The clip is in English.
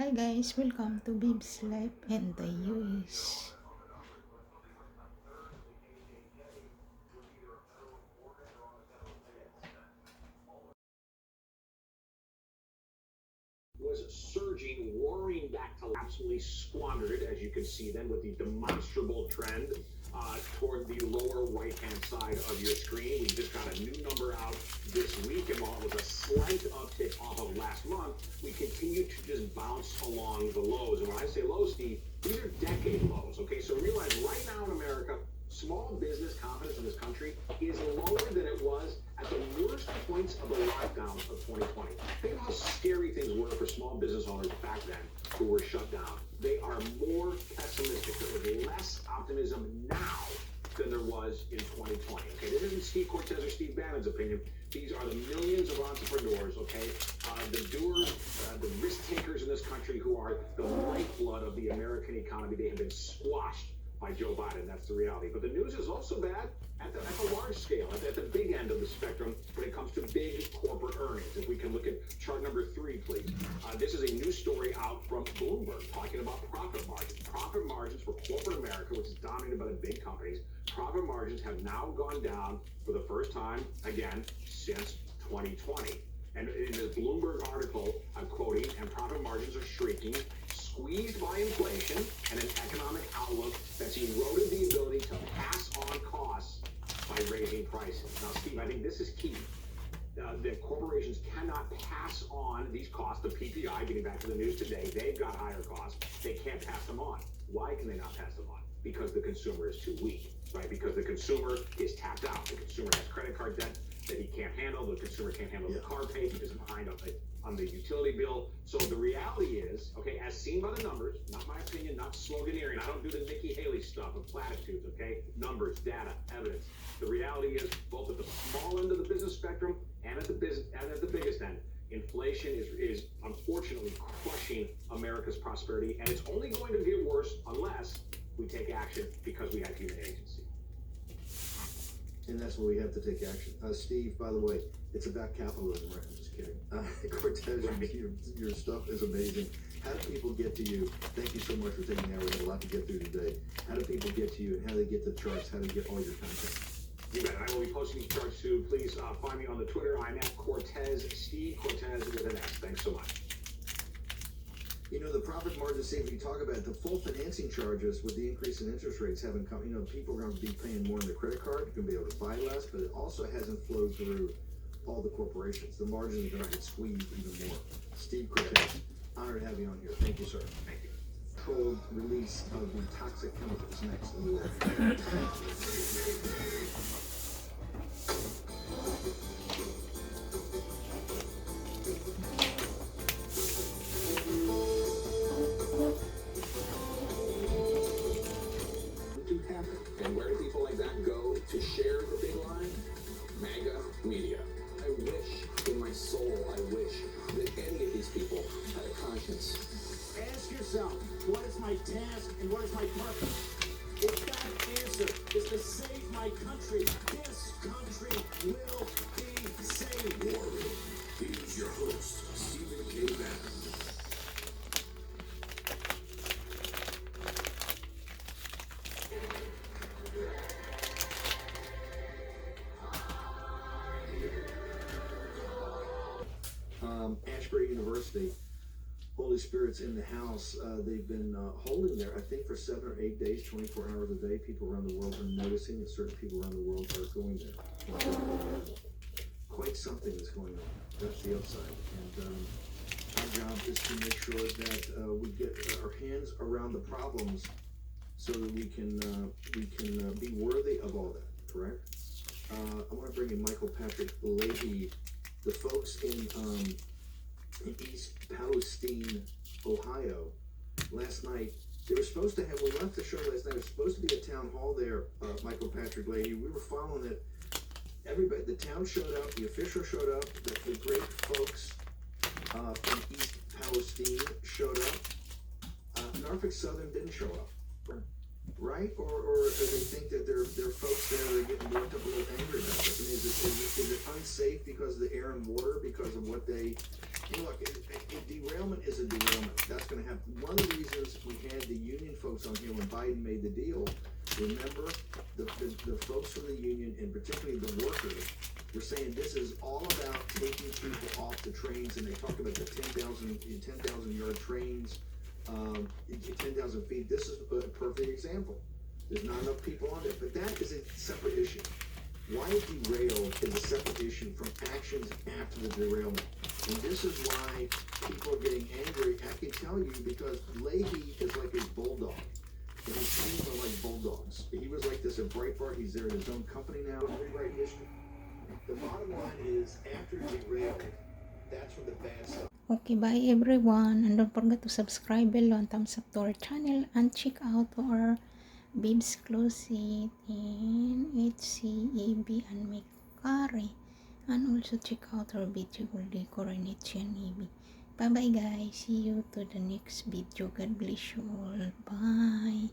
Hi guys, welcome to Bib's Life and the US. Was surging, roaring back to absolutely squandered, as you can see then with the demonstrable trend toward the lower right-hand side of your screen. We just got a new number out this week, and while it was a slight uptick off of last month, we continue to just bounce along the lows. And when I say lows, Steve, these are decade lows, okay? So realize right now in America, small business confidence in this country is lower than it was at the worst points of the lockdown of 2020. Think of how scary things were for small business owners back then who were shut down. They are more pessimistic. There is less optimism now than there was in 2020. Okay, this isn't Steve Cortez or Steve Bannon's opinion. These are the millions of entrepreneurs, okay, the doers, the risk takers in this country who are the lifeblood of the American economy. They have been squashed by Joe Biden. That's the reality. But the news is also bad at the large scale, at the big end of the spectrum when it comes to big corporate earnings. If we can look at chart number 3, please. This is a new story out from Bloomberg talking about profit margins. Profit margins for corporate America, which is dominated by the big companies, profit margins have now gone down for the first time, again, since 2020. And in this Bloomberg article, I'm quoting, and profit margins are shrinking, squeezed by inflation and an economic outlook that's eroded the ability to pass on costs by raising prices. Now, Steve, I think this is key. That corporations cannot pass on these costs, the PPI, getting back to the news today, they've got higher costs. They can't pass them on. Why can they not pass them on? Because the consumer is too weak, right? Because the consumer is tapped out. The consumer has credit card debt that he can't handle. The consumer can't handle the car pay because it's behind on the utility bill. So the reality is, okay, as seen by the numbers, not my opinion, not sloganeering. I don't do the Nikki Haley stuff of platitudes, okay? Numbers, data, evidence. The reality is, both at the small end of the business spectrum and at the biggest end, inflation is unfortunately crushing America's prosperity, and it's only going to get worse unless we take action because we have human agency. And that's where we have to take action. Steve, by the way, it's about capitalism, right? I'm just kidding. Cortez, your stuff is amazing. How do people get to you? Thank you so much for taking the hour. We have a lot to get through today. How do people get to you, and how do they get the charts? How do they get all your content? You bet. I will be posting these charts too. Please find me on the Twitter. I'm at Cortez, Steve Cortez with an S. Thanks so much. You know, the profit margin, Steve, we talk about the full financing charges with the increase in interest rates haven't come. You know, people are going to be paying more on their credit card. You're going to be able to buy less, but it also hasn't flowed through all the corporations. The margins are going to get squeezed even more. Steve Cortez, honored to have you on here. Thank you, sir. Thank you. Controlled release of the toxic chemicals next in the world. And where do people like that go to share the big line? MAGA media. I wish, in my soul, I wish that any of these people had a conscience. Ask yourself, what is my task and what is my purpose? If that answer is to save my country, this country will be saved. War Room. Here's your host, Stephen K. Bannon. Ashbury University, Holy Spirit's in the house. They've been holding there, I think, for 7 or 8 days, 24 hours a day. People around the world are noticing that certain people around the world are going there. Quite something is going on. That's the upside. And our job is to make sure that we get our hands around the problems so that we can be worthy of all that, correct? I want to bring in Michael Patrick Leahy. The folks in East Palestine, Ohio, last night, they were supposed to have, we left the show last night, there was supposed to be a town hall there, Michael Patrick Leahy. We were following it. Everybody, the town showed up, the officials showed up, the great folks from East Palestine showed up. Norfolk Southern didn't show up, right? Or do they think that there are folks there that are getting worked up a little angry about it? I mean, is it unsafe because of the air and water, because of what they Look, a derailment is a derailment. That's going to happen. One of the reasons we had the union folks on here when Biden made the deal, remember, the folks from the union, and particularly the workers, were saying this is all about taking people off the trains, and they talk about the 10,000 yard trains, 10,000 feet. This is a perfect example. There's not enough people on there, but that is a separate issue. Why it derailed is a separate issue from actions after the derailment. And this is why people are getting angry. I can tell you because Leahy is like a bulldog. And his team are like bulldogs. He was like this at Breitbart. He's there in his own company now. Rewrite history. The bottom line is, after it derailed, that's when the bad stuff. Okay, bye everyone, and don't forget to subscribe below and thumbs up to our channel, and check out our beybs closet in HCEB and Macari, and also check out our beautiful decor in HNEB. Bye bye guys, see you to the next video. God bless you all. Bye.